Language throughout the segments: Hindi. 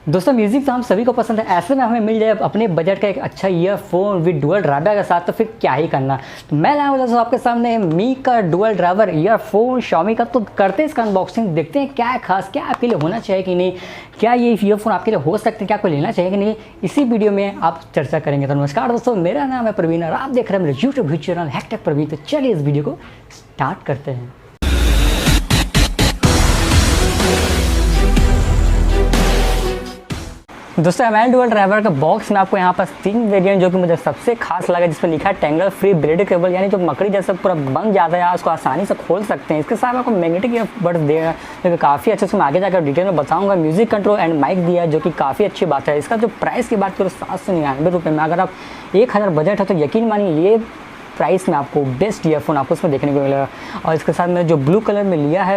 दोस्तों म्यूज़िक तो हम सभी को पसंद है, ऐसे में हमें मिल जाए अपने बजट का एक अच्छा ईयरफोन विद डुअल ड्राइवर के साथ तो फिर क्या ही करना। तो मैं लाया हूँ दोस्तों आपके सामने मी का डुअल ड्राइवर ईयरफोन Xiaomi का। तो करते हैं इसका अनबॉक्सिंग, देखते हैं क्या है खास, क्या आपके लिए होना चाहिए कि नहीं, क्या ये ईयरफोन आपके लिए हो सकते हैं, क्या आपको लेना चाहिए कि नहीं, इसी वीडियो में आप चर्चा करेंगे। तो नमस्कार दोस्तों, मेरा नाम है प्रवीण और आप देख रहे हैं मेरे यूट्यूब चैनल हैकटेक प्रवीण। तो चलिए इस वीडियो को स्टार्ट करते हैं। दोस्तों एम डुअल ड्राइवर का बॉक्स में आपको यहाँ पर 3 वेरिएंट जो कि मुझे सबसे खास लगा, जिसमें लिखा है टेंगल फ्री ब्रेडेड केबल, यानी जो मकड़ी जैसा पूरा बन जाता है, उसको आसानी से खोल सकते हैं। इसके साथ आपको मैग्नेटिक ईयरबड्स देगा जो कि काफ़ी अच्छे से मैं आगे जाकर डिटेल में बताऊंगा। म्यूजिक कंट्रोल एंड माइक दिया है जो कि काफ़ी अच्छी बात है। इसका जो प्राइस की बात करो 799 रुपये में, अगर आप 1000 बजट है तो यकीन मानिए ये प्राइस में आपको बेस्ट ईयरफोन आपको इसमें देखने को मिलेगा। और इसके साथ में जो ब्लू कलर में लिया है,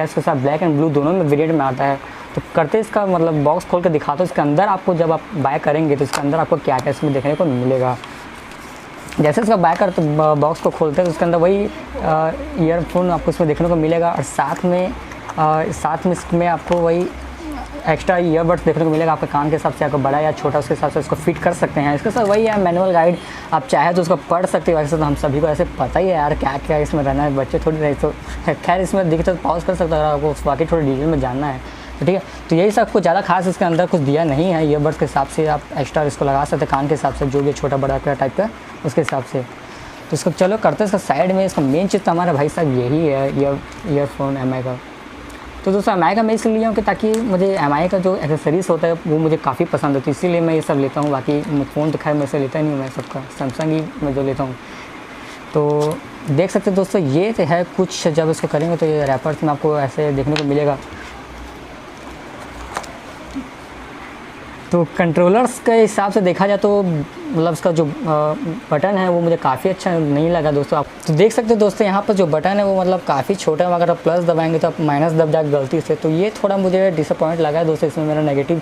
इसके साथ ब्लैक एंड ब्लू दोनों में वेरिएंट में आता है। तो करते इसका मतलब बॉक्स खोल के दिखाता हूँ। इसके अंदर आपको जब आप बाय करेंगे तो इसके अंदर आपको क्या क्या इसमें देखने को मिलेगा। जैसे इसका बाय करते बॉक्स को खोलते हैं तो उसके अंदर वही ईयरफोन आपको इसमें देखने को मिलेगा, और साथ में इसमें आपको वही एक्स्ट्रा ईयरबड्स देखने को मिलेगा। आपके कान के हिसाब से आपको बड़ा या छोटा उसके हिसाब से उसको फिट कर सकते हैं। इसके साथ वही है मैनुअल गाइड, आप चाहे तो उसको पढ़ सकते हो। वैसे तो हम सभी को ऐसे पता ही है यार क्या क्या इसमें रहना है, बच्चे थोड़ी रहे तो खैर इसमें दिखता तो पॉज कर सकते हो अगर आपको बाकी थोड़ी डिटेल में जानना है तो ठीक है। तो यही सब कुछ ज़्यादा खास इसके अंदर कुछ दिया नहीं है। ईयरबड्स के हिसाब से आप एक्स्ट्रा इसको लगा सकते हैं कान के हिसाब से, जो भी छोटा बड़ा टाइप का उसके हिसाब से। तो इसको चलो करते हैं इसका साइड में। इसका मेन चीज़ तो हमारा भाई साहब यही है, ईयरफोन एम का। तो दोस्तों एम का मैं इसलिए लिया हूँ कि ताकि मुझे एम का जो एक्सेसरीज होता है वो मुझे काफ़ी पसंद है, तो इसीलिए मैं ये सब लेता हूँ। बाकी फ़ोन तो खैर मैं से लेता ही नहीं हूँ, मैं सबका सैमसंग ही मैं जो लेता हूँ। तो देख सकते हैं दोस्तों ये तो है कुछ, जब इसको करेंगे तो ये रैपर्स में आपको ऐसे देखने को मिलेगा। तो कंट्रोलर्स के हिसाब से देखा जाए तो मतलब इसका जो बटन है वो मुझे काफ़ी अच्छा नहीं लगा दोस्तों। आप तो देख सकते हो दोस्तों यहाँ पर जो बटन है वो मतलब काफ़ी छोटा है, अगर आप प्लस दबाएंगे तो आप माइनस दब जाएगा गलती से। तो ये थोड़ा मुझे डिसअपॉइंट लगा है दोस्तों, इसमें मेरा नेगेटिव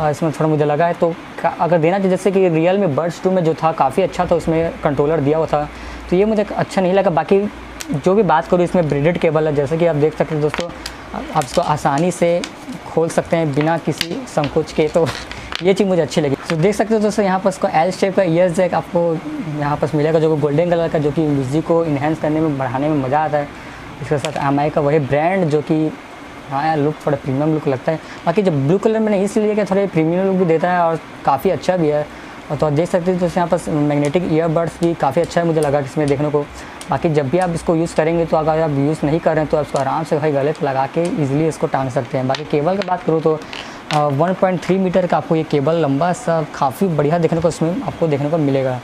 इसमें थोड़ा मुझे लगा है। तो अगर देना चाहिए, जैसे कि रियल में बड्स 2 में जो था काफ़ी अच्छा था, उसमें कंट्रोलर दिया हुआ था, तो ये मुझे अच्छा नहीं लगा। बाकी जो भी बात करूँ इसमें ब्रेडेड केबल है, जैसे कि आप देख सकते हैं दोस्तों, आप इसको आसानी से खोल सकते हैं बिना किसी संकोच के, तो ये चीज़ मुझे अच्छी लगी। तो देख सकते हो दोस्तों यहाँ पर इसको एल शेप का ईयर जैक आपको यहाँ पर मिलेगा, जो कि गोल्डन कलर का, जो कि म्यूज़िक को इन्हेंस करने में बढ़ाने में मज़ा आता है। इसके साथ एम का वही ब्रांड जो कि हाँ यार लुक थोड़ा प्रीमियम लुक लगता है। बाकी जब ब्लू कलर में नहीं इसलिए कि थोड़ा प्रीमियम लुक भी देता है और काफ़ी अच्छा भी है। और तो आप देख सकते हैं दोस्तों यहाँ पर मैग्नेटिक ईयरबड्स भी काफ़ी अच्छा है मुझे लगा इसमें देखने को। बाकी जब भी आप इसको यूज़ करेंगे तो अगर आप यूज़ नहीं कर रहे हैं तो आप इसको आराम से भाई गले पर लगा के ईजिली इसको टांग सकते हैं। बाकी केबल की बात करूँ तो 1.3 मीटर का आपको ये केबल लंबा सा काफ़ी बढ़िया देखने को इसमें आपको देखने को मिलेगा।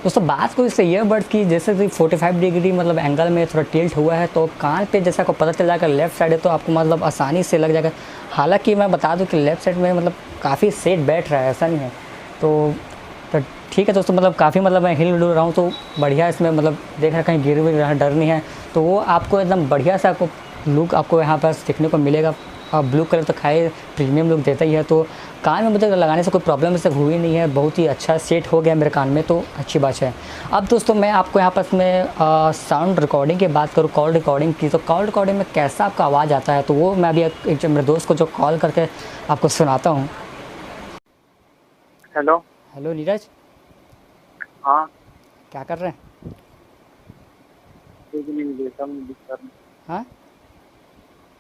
दोस्तों बात करूँ इससे ईयरबड्स की, जैसे कि 45 डिग्री मतलब एंगल में थोड़ा टिल्ट हुआ है, तो कान पे जैसा आपको पता चल जाएगा लेफ्ट साइड है तो आपको मतलब आसानी से लग जाएगा। हालांकि मैं बता दूं कि लेफ्ट साइड में मतलब काफ़ी सेट बैठ रहा है, ऐसा नहीं है। तो ठीक है दोस्तों, मतलब काफ़ी मतलब मैं हिल डुल रहा हूँ तो बढ़िया इसमें मतलब देख रहा कहीं गिर भी रहा डर नहीं है। तो वो आपको एकदम बढ़िया सा आपको लुक आपको यहाँ पर देखने को मिलेगा। और ब्लू कलर तो खाए प्रीमियम लुक देता ही है, तो कान में मुझे लगाने से कोई प्रॉब्लम इससे हुई नहीं है, बहुत ही अच्छा सेट हो गया मेरे कान में, तो अच्छी बात है। अब दोस्तों मैं आपको यहाँ पर मैं साउंड रिकॉर्डिंग की बात करूँ, कॉल रिकॉर्डिंग की, तो कॉल रिकॉर्डिंग में कैसा आपका आवाज़ आता है तो वो मैं अभी एक मेरे दोस्त को जो कॉल करके आपको सुनाता हूँ। हेलो नीरज। हाँ क्या कर रहे हैं? हाँ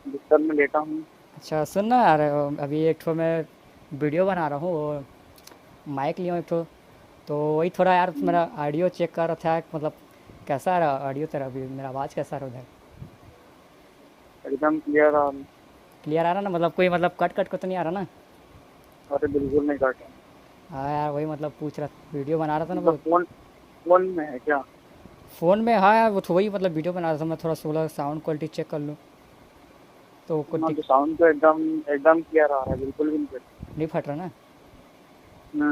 बिस्तर में लेटा हूँ। अच्छा सुन ना यार, अभी एक ठो मैं वीडियो बना रहा हूँ, माइक लिया हूँ एक ठो, तो वही थोड़ा यार मेरा ऑडियो चेक कर रहा था, मतलब कैसा आ रहा ऑडियो तेरा, अभी मेरा आवाज़ कैसा आ रहा उधर? एकदम क्लियर आ रहा। क्लियर आ रहा ना, मतलब कोई मतलब कट कट तो नहीं आ रहा ना? अरे बिल्कुल नहीं काटा। हाँ यार वही मतलब पूछ रहा, वीडियो बना रहा था ना मतलब फोन में है क्या? फ़ोन में। हाँ यार वो तो वही मतलब वीडियो बना रहा था मैं, थोड़ा सोलह साउंड क्वालिटी चेक कर लूँ तो कुछ तो साउंड तो एकदम एकदम क्लियर आ रहा है, बिल्कुल भी नहीं नहीं फट रहा ना? कटा।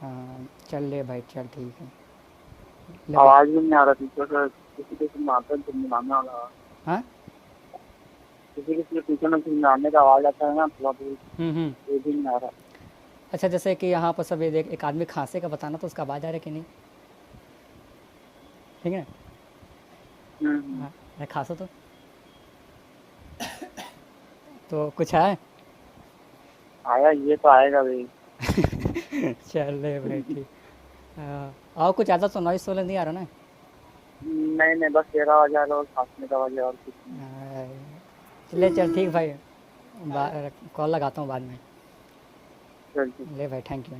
हाँ चल ले भाई, चल ठीक है। आवाज भी नहीं आ रहा पीछे से, किसी किसी में आता है गुनगुनाने वाला। हाँ किसी किसी के पीछे में गुनगुनाने का आवाज आता है ना थोड़ा बहुत, वो भी नहीं आ रहा। अच्छा जैसे कि यहाँ पर सब ये देख, एक आदमी खांसे का बताना तो उसका आवाज़ आ रहा है कि नहीं? ठीक है ना? हाँ अरे खांसो तो कुछ है? आया, ये तो आएगा भाई। चले भाई ठीक। और कुछ ज़्यादा तो नॉइस वाला नहीं आ रहा ना? नहीं नहीं, बस तेरा आवाज आ रहा और खांसने का आवाज और कुछ नहीं। चले चल ठीक भाई, कॉल लगाता हूँ बाद में। चल ठीक। ले भाई, थैंक यू।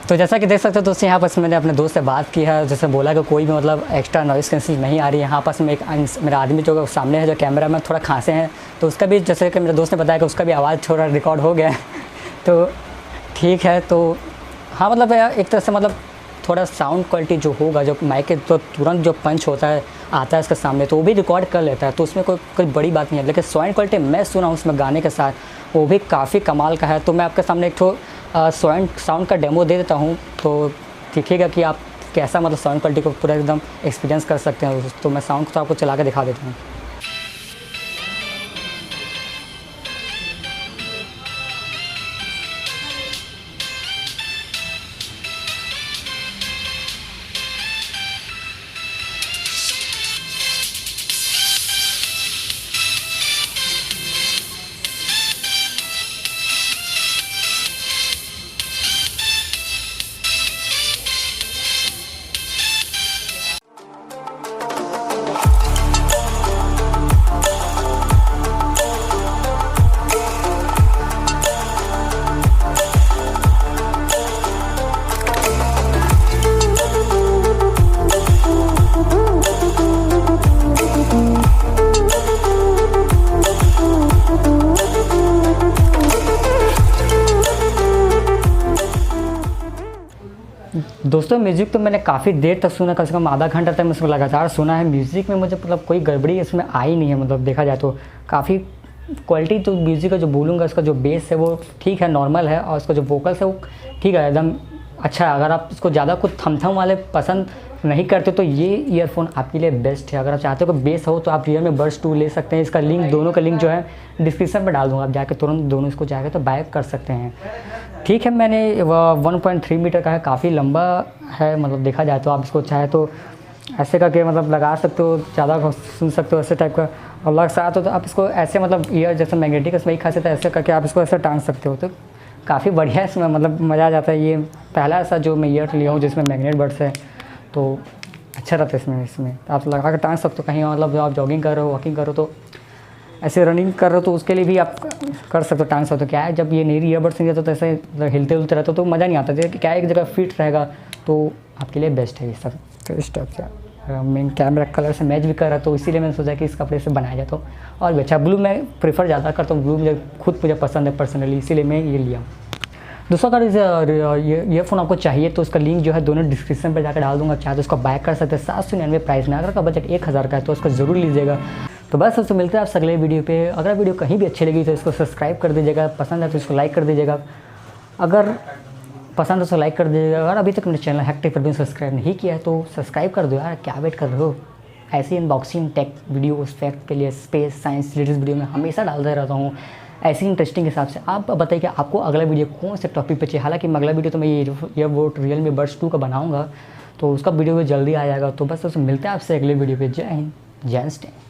तो जैसा कि देख सकते हो दोस्तों, यहाँ पास मैंने अपने दोस्त से बात की है, जैसे बोला कि कोई भी मतलब एक्स्ट्रा नॉइस कैंसिल नहीं आ रही है। यहाँ पास में एक मेरा आदमी जो सामने है, जो कैमरा में थोड़ा खांसे हैं, तो उसका भी जैसे कि मेरे दोस्त ने बताया कि उसका भी आवाज़ थोड़ा रिकॉर्ड हो गया है। तो ठीक है। तो हाँ मतलब एक तरह से मतलब थोड़ा साउंड क्वालिटी जो होगा, जो माइक के तो तुरंत जो पंच होता है आता है इसके सामने, तो वो भी रिकॉर्ड कर लेता है, तो उसमें कोई बड़ी बात नहीं है। लेकिन साउंड क्वालिटी मैं सुना हूँ उसमें गाने के साथ, वो भी काफ़ी कमाल का है। तो मैं आपके सामने एक ठो साउंड का डेमो दे देता हूँ, तो दिखेगा कि आप कैसा मतलब साउंड क्वालिटी को पूरा एकदम एक्सपीरियंस कर सकते हैं। तो मैं साउंड को आपको चला के दिखा देता हूँ। दोस्तों म्यूज़िक तो मैंने काफ़ी देर तक सुना, कम से कम आधा घंटा तक मैं उसमें लगातार सुना है। म्यूज़िक में मुझे मतलब कोई गड़बड़ी इसमें आई नहीं है, मतलब देखा जाए तो काफ़ी क्वालिटी। तो म्यूज़िक का जो बोलूँगा, उसका जो बेस है वो ठीक है, नॉर्मल है, और उसका जो वोकल्स है वो ठीक है, एकदम अच्छा है। अगर आप इसको ज़्यादा कुछ थम वाले पसंद नहीं करते तो ये ईयरफोन आपके लिए बेस्ट है। अगर आप चाहते हो कि बेस हो तो आप रियल बड्स 2 ले सकते हैं। इसका लिंक, दोनों का लिंक जो है डिस्क्रिप्शन में डाल दूँगा, आप जाकर तुरंत दोनों इसको जाकर तो बाय कर सकते हैं। ठीक है, मैंने 1.3 मीटर का है, काफ़ी लंबा है, मतलब देखा जाए तो आप इसको चाहे तो ऐसे करके मतलब लगा सकते हो, ज़्यादा सुन सकते हो ऐसे टाइप का। और लग साथ हो तो आप इसको ऐसे मतलब ईयर जैसे मैग्नेटिक इसमें ही खासियत है, ऐसे करके आप इसको ऐसे टांग सकते हो, तो काफ़ी बढ़िया है इसमें, मतलब मज़ा आ जाता है। ये पहला ऐसा जो मैं ईयर लिया हूँ जिसमें मैग्नेट बड्स है, तो अच्छा रहता है इसमें आप लगा कर टांग सकते हो कहीं, मतलब आप जॉगिंग कर रहे हो, वॉकिंग कर रहे हो, तो ऐसे रनिंग कर रहे हो तो उसके लिए भी आप कर सकते हो, टांग सकते हो। क्या है, जब ये नई ईयरबड्स नहीं रहते तो ऐसे हिलते हुलते रहते हो तो मज़ा नहीं आता। जैसे क्या एक जगह फिट रहेगा तो आपके लिए बेस्ट है ये सब। तो इस टाइप से मेन कैमरा कलर से मैच भी कर रहा, तो इसीलिए मैंने सोचा कि इस कपड़े से बनाया जाए तो और भी अच्छा। ब्लू मैं प्रेफर ज़्यादा करता हूँ, ब्लू मुझे पसंद है पर्सनली, इसीलिए मैं ये लिया। दोस्तों अगर ईयरफोन आपको चाहिए तो उसका लिंक जो है दोनों डिस्क्रिप्शन पर जाकर डाल दूँगा, चाहे तो उसको बाय कर सकते हैं 799 प्राइस में। अगर का बजट 1000 का है तो उसको ज़रूर लीजिएगा। तो बस उससे मिलते हैं आपसे अगले वीडियो पे। अगर वीडियो कहीं भी अच्छी लगी तो इसको सब्सक्राइब कर दीजिएगा, पसंद है तो इसको लाइक कर दीजिएगा, अगर पसंद है तो लाइक कर दीजिएगा। अगर अभी तक मेरे चैनल हैक पर भी सब्सक्राइब नहीं किया है तो सब्सक्राइब कर दो यार, क्या वेट कर रहे हो। ऐसी अनबॉक्सिंग टेक वीडियो फैक्ट के लिए स्पेस साइंस रिलेटेड वीडियो में हमेशा डालते रहता हूँ, ऐसी इंटरेस्टिंग हिसाब से। आप बताइए कि आपको अगला वीडियो कौन से टॉपिक पे चाहिए। हालांकि अगला वीडियो तो मैं ये वो रियलमी बड्स 2 का बनाऊंगा, तो उसका वीडियो जल्दी आ जाएगा। तो बस उसमें मिलते हैं आपसे अगले वीडियो पे। जय हिंद, जय स्टैंड।